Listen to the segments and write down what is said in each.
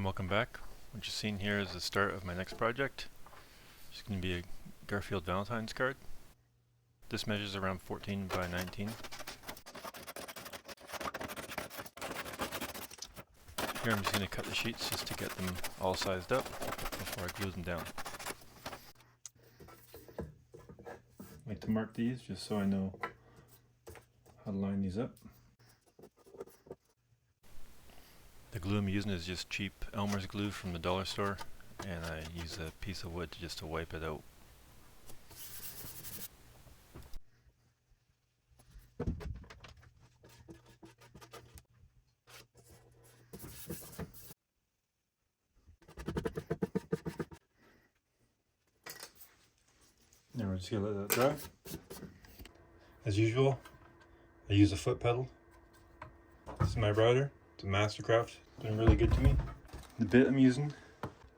and welcome back. What you're seeing here is the start of my next project. It's going to be a Garfield Valentines card. This measures around 14 by 19. Here I'm just going to cut the sheets just to get them all sized up before I glue them down. I like to mark these just so I know how to line these up. The glue I'm using is just cheap Elmer's glue from the dollar store, and I use a piece of wood just to wipe it out. Now we're just going to let that dry. As usual, I use a foot pedal. This is my router. It's a Mastercraft. Doing really good to me. The bit I'm using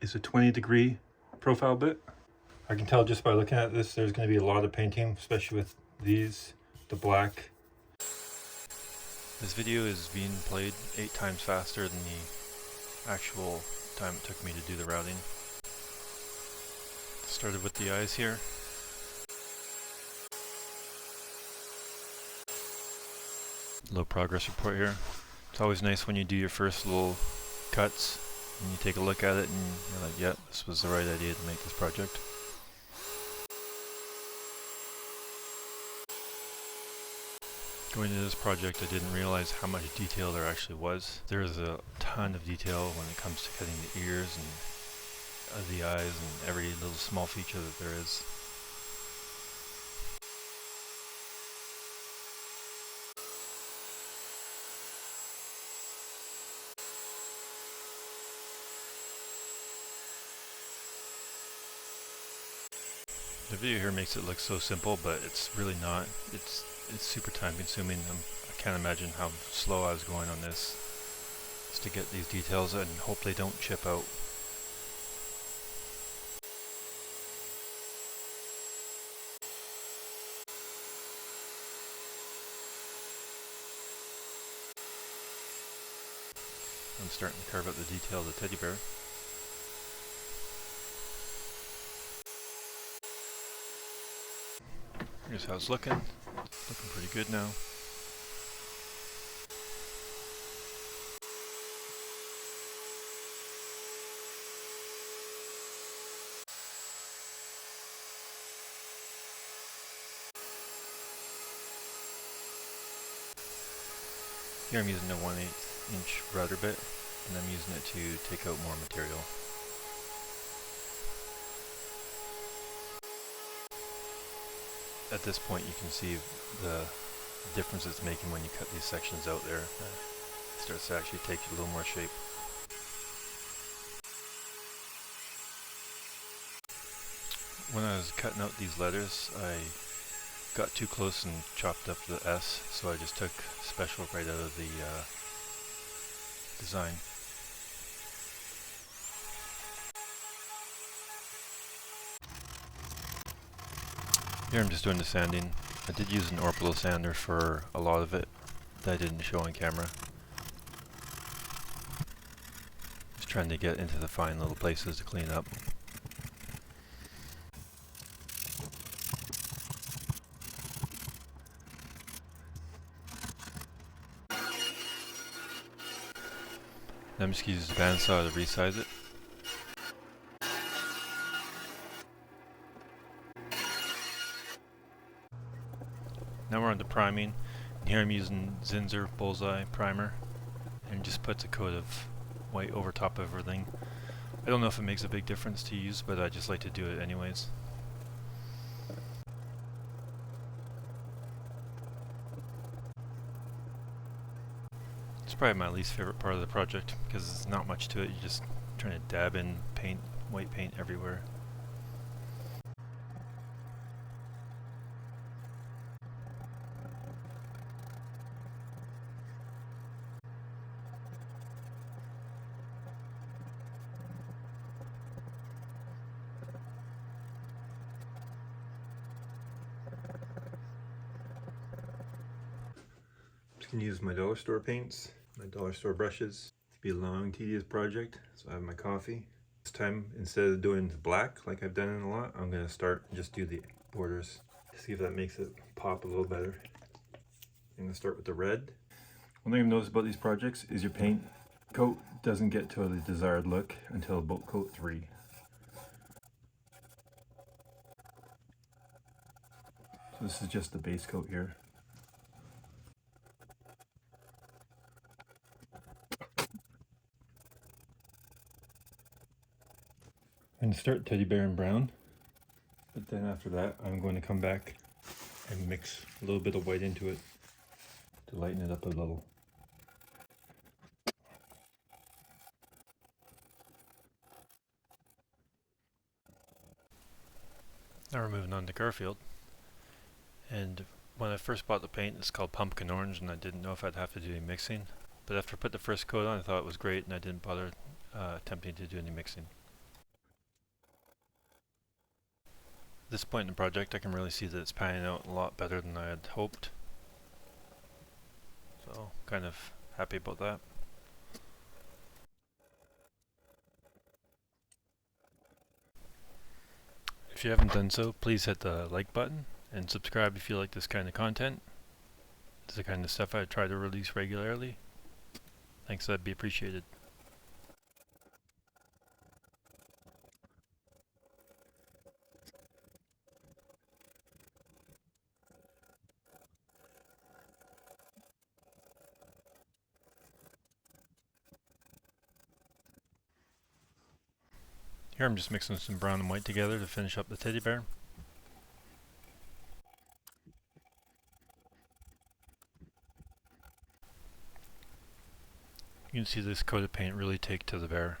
is a 20-degree profile bit. I can tell just by looking at this there's going to be a lot of painting, especially with these, the black. This video is being played 8 times faster than the actual time it took me to do the routing. Started with the eyes here. Low progress report here. It's always nice when you do your first little cuts and you take a look at it and you're like, yep, this was the right idea to make this project. Going into this project, I didn't realize how much detail there actually was. There is a ton of detail when it comes to cutting the ears and the eyes and every little small feature that there is. The video here makes it look so simple, but it's really not. It's super time consuming. I can't imagine how slow I was going on this just to get these details and hope they don't chip out. I'm starting to carve out the detail of the teddy bear. Here's how it's looking. It's looking pretty good now. Here I'm using a 1/8 inch router bit, and I'm using it to take out more material. At this point you can see the difference it's making when you cut these sections out there. It starts to actually take a little more shape. When I was cutting out these letters, I got too close and chopped up the S, so I just took special right out of the design. Here I'm just doing the sanding. I did use an orbital sander for a lot of it that I didn't show on camera. Just trying to get into the fine little places to clean up. I'm just going to use the bandsaw to resize it. Now we're on to priming. And here I'm using Zinsser Bullseye Primer, and just puts a coat of white over top of everything. I don't know if it makes a big difference to use, but I just like to do it anyways. It's probably my least favorite part of the project because there's not much to it. You're just trying to dab in paint, white paint everywhere. Just gonna use my dollar store paints, my dollar store brushes, to be a long, tedious project. So I have my coffee. This time, instead of doing black like I've done in a lot, I'm gonna start and just do the borders. See if that makes it pop a little better. I'm gonna start with the red. One thing I've noticed about these projects is your paint coat doesn't get to the desired look until about coat 3. So this is just the base coat here. I'm going to start teddy bear in brown, but then after that I'm going to come back and mix a little bit of white into it to lighten it up a little. Now we're moving on to Garfield. And when I first bought the paint, it's called pumpkin orange, and I didn't know if I'd have to do any mixing. But after I put the first coat on, I thought it was great, and I didn't bother attempting to do any mixing. At this point in the project, I can really see that it's panning out a lot better than I had hoped. So, kind of happy about that. If you haven't done so, please hit the like button and subscribe if you like this kind of content. It's the kind of stuff I try to release regularly. Thanks, that'd be appreciated. Here I'm just mixing some brown and white together to finish up the teddy bear. You can see this coat of paint really take to the bear.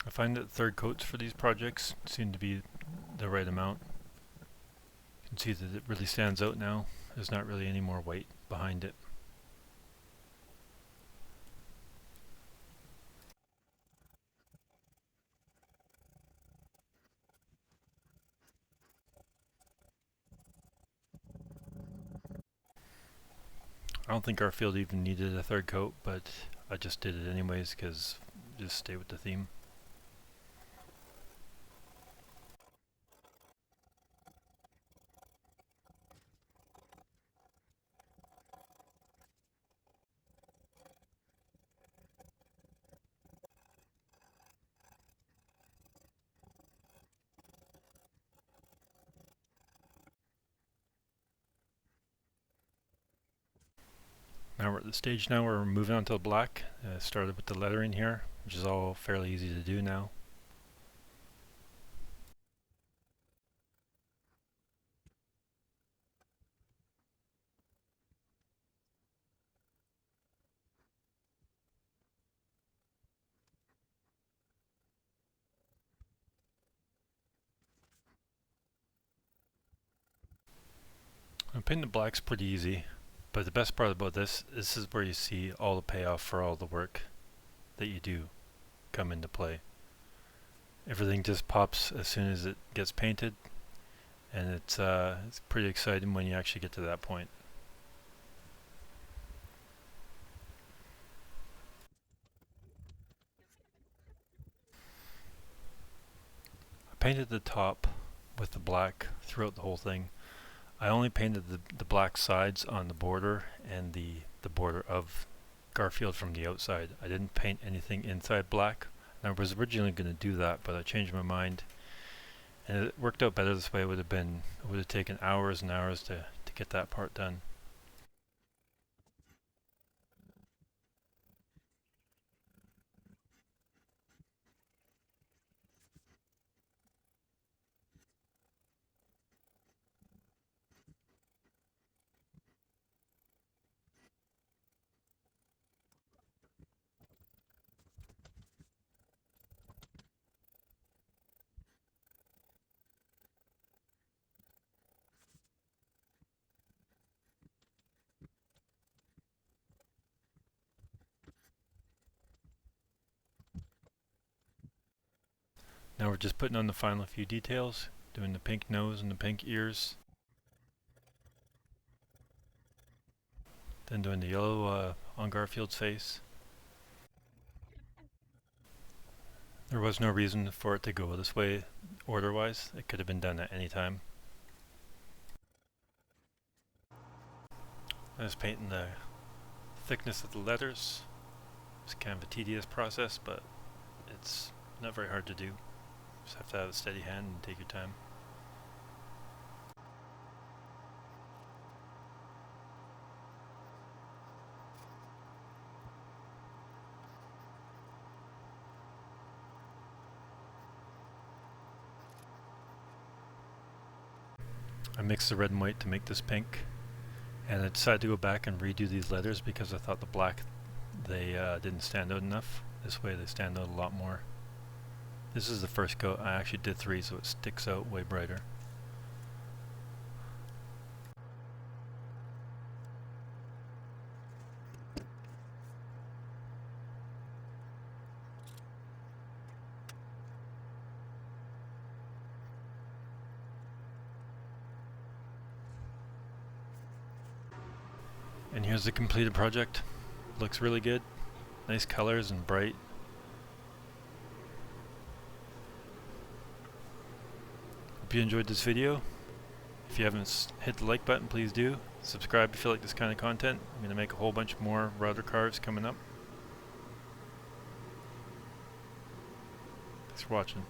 I find that third coats for these projects seem to be the right amount. You can see that it really stands out now. There's not really any more white behind it. I don't think Garfield even needed a third coat, but I just did it anyways because just stay with the theme. Now we're at the stage now where we're moving on to the black. Started with the lettering here, which is all fairly easy to do now. Painting the black's pretty easy, but the best part about this is where you see all the payoff for all the work that you do come into play. Everything just pops as soon as it gets painted, and it's pretty exciting when you actually get to that point. I painted the top with the black throughout the whole thing. I only painted the black sides on the border and the border of Garfield from the outside. I didn't paint anything inside black. And I was originally going to do that, but I changed my mind. And it worked out better this way. It would have taken hours and hours to get that part done. Now we're just putting on the final few details, doing the pink nose and the pink ears. Then doing the yellow on Garfield's face. There was no reason for it to go this way order-wise. It could have been done at any time. I was painting the thickness of the letters. It's kind of a tedious process, but it's not very hard to do. Just have to have a steady hand and take your time. I mixed the red and white to make this pink, and I decided to go back and redo these letters because I thought the black, they didn't stand out enough. This way they stand out a lot more. This is the first coat. I actually did 3 so it sticks out way brighter. And here's the completed project. Looks really good. Nice colors and bright. Hope you enjoyed this video. If you haven't hit the like button, please do. Subscribe if you like this kind of content. I'm going to make a whole bunch more router carves coming up. Thanks for watching.